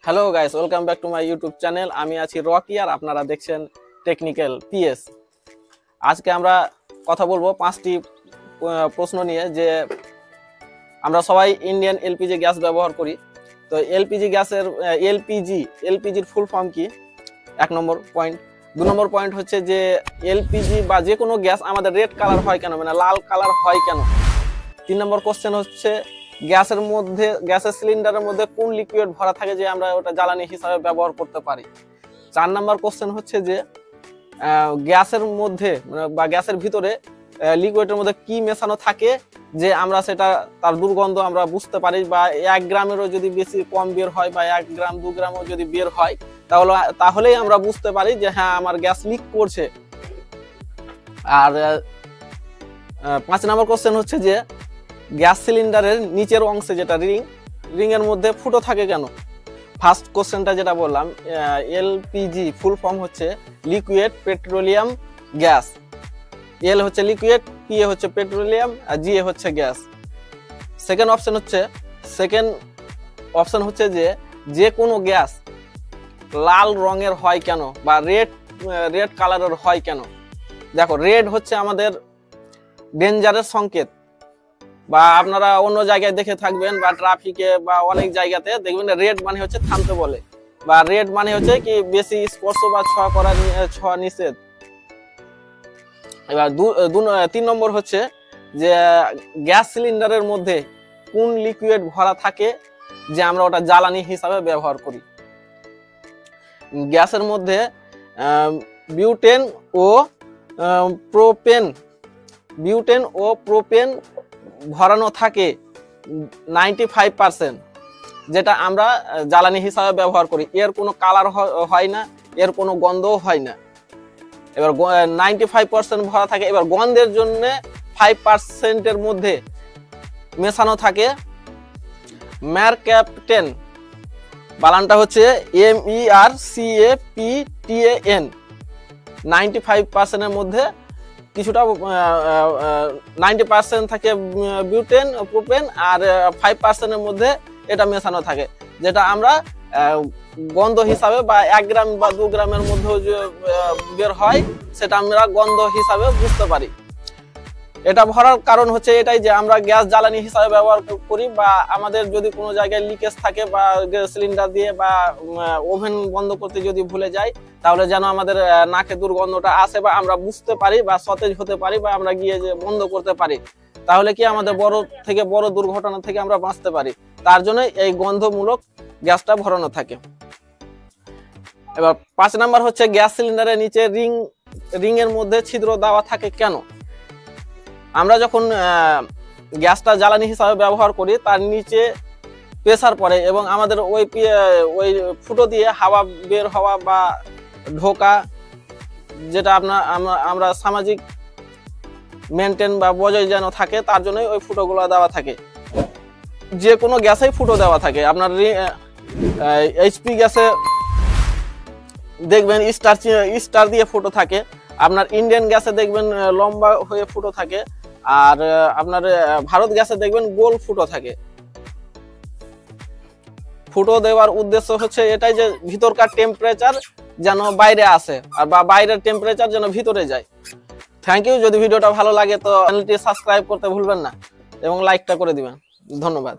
Hello guys, welcome back to my YouTube channel. আমি আছি Rocky আর আপনারা দেখছেন টেকনিক্যাল পিএস। আজকে আমরা কথা বলবো 5টি প্রশ্ন নিয়ে। যে আমরা সবাই ইন্ডিয়ান এলপিজি গ্যাস ব্যবহার করি, তো এলপিজি গ্যাসের এলপিজির ফুল ফর্ম কি? 1 নম্বর পয়েন্ট। 2 নম্বর পয়েন্ট হচ্ছে যে এলপিজি বা যে কোনো গ্যাস আমাদের রেড কালার হয় কেন, মানে লাল কালার হয় কেন? 3 নম্বর কোশ্চেন হচ্ছে গ্যাসের সিলিন্ডারের মধ্যে কোন লিকুইড ভরা থাকে যে আমরা ওটা জ্বালানি হিসাবে ব্যবহার করতে পারি। 4 নম্বর কোশ্চেন হচ্ছে যে গ্যাসের মধ্যে বা গ্যাসের ভিতরে লিকুইডের মধ্যে কি মেশানো থাকে যে আমরা সেটা তার দুর্গন্ধ আমরা বুঝতে পারি, বা 1 গ্রামেরও যদি বেশি কম বের হয় বা 1 গ্রাম 2 গ্রামও যদি বের হয় তাহলেই আমরা বুঝতে পারি যে হ্যাঁ আমার গ্যাস লিক করছে। আর 5 নম্বর কোশ্চেন হচ্ছে যে গ্যাস সিলিন্ডারের নিচের অংশে যেটা রিং এর মধ্যে ফুটো থাকে কেন? ফার্স্ট কোশ্চেনটা যেটা বললাম, এলপিজি ফুল ফর্ম হচ্ছে লিকুইড পেট্রোলিয়াম গ্যাস। এল হচ্ছে লিকুইড, পি হচ্ছে পেট্রোলিয়াম, আর জি হচ্ছে গ্যাস। সেকেন্ড অপশন হচ্ছে যে কোনো গ্যাস লাল রঙের হয় কেন বা রেড কালারের হয় কেন? দেখো, রেড হচ্ছে আমাদের ডেঞ্জারের সংকেত, বা আপনারা অন্য জায়গায় দেখে থাকবেন বা ট্রাফিকে বা অনেক জায়গাতে দেখবেন রেড মানে হচ্ছে থামতে বলে, বা রেড মানে হচ্ছে কি বেশি স্পর্শ বা ছোঁয়া নিষেধ। এবার 3 নম্বর হচ্ছে যে গ্যাস সিলিন্ডারের মধ্যে কোন লিকুইড ভরা থাকে যে আমরা ওটা জ্বালানি হিসাবে ব্যবহার করি। গ্যাসের মধ্যে বিউটেন ও প্রোপেন ভরানো থাকে 95%, যেটা আমরা জ্বালানি হিসাবে ব্যবহার করি। এর কোনো কালার হয় না, এর কোনো গন্ধও হয় না। এবার 95% ভরা থাকে। এবার গন্ধের জন্য 5% মধ্যে মেশানো থাকে ম্যারক্যাপটেন। বানানটা হচ্ছে MERCAPTAN। 95% মধ্যে কিছুটা 90% থাকে বিউটেন প্রোপেন, আর 5% মধ্যে এটা মেশানো থাকে, যেটা আমরা গন্ধ হিসাবে বা 1 গ্রাম বা 2 গ্রামের মধ্যে যে বের হয় সেটা আমরা গন্ধ হিসাবে বুঝতে পারি। এটা ভরার কারণ হচ্ছে এটাই যে আমরা গ্যাস জ্বালানি হিসাবে ব্যবহার করি, বা আমাদের যদি কোনো জায়গায় লিকেজ থাকে বা সিলিন্ডার দিয়ে বা ওভেন বন্ধ করতে যদি ভুলে যাই, তাহলে যেন আমাদের নাকে দুর্গন্ধটা আসে বা আমরা বুঝতে পারি বা সতেজ হতে পারি বা আমরা গিয়ে যে বন্ধ করতে পারি, তাহলে কি আমাদের বড় দুর্ঘটনা থেকে আমরা বাঁচতে পারি। তার জন্য এই গন্ধমূলক গ্যাসটা ভরানো থাকে। এবার 5 নাম্বার হচ্ছে গ্যাস সিলিন্ডারের নিচে রিং এর মধ্যে ছিদ্র দেওয়া থাকে কেন? আমরা যখন গ্যাসটা জ্বালানি হিসাবে ব্যবহার করি তার নিচে প্রেসার পড়ে এবং আমাদের ওই ফুটো দিয়ে হাওয়া বের হওয়া বা ঢোকা, যেটা আমরা সামাজিক মেনটেন বা বজায় যেন থাকে, তার জন্যই ওই ফুটোগুলো দেওয়া থাকে। যে কোনো গ্যাসেই ফুটো দেওয়া থাকে। আপনার এইচপি গ্যাসে দেখবেন স্টার দিয়ে ফুটো থাকে, আপনার ইন্ডিয়ান গ্যাসে দেখবেন লম্বা হয়ে ফুটো থাকে, আর আপনার ভারত গ্যাসে দেখবেন গোল ফুটো থাকে। ফুটো দেওয়ার উদ্দেশ্য হচ্ছে এটাই যে ভিতরকার টেম্পারেচার যেন বাইরে আসে, আর বা বাইরের টেম্পারেচার যেন ভিতরে যায়। Thank you. যদি ভিডিওটা ভালো লাগে তো চ্যানেলটি সাবস্ক্রাইব করতে ভুলবেন না এবং লাইকটা করে দিবেন। ধন্যবাদ।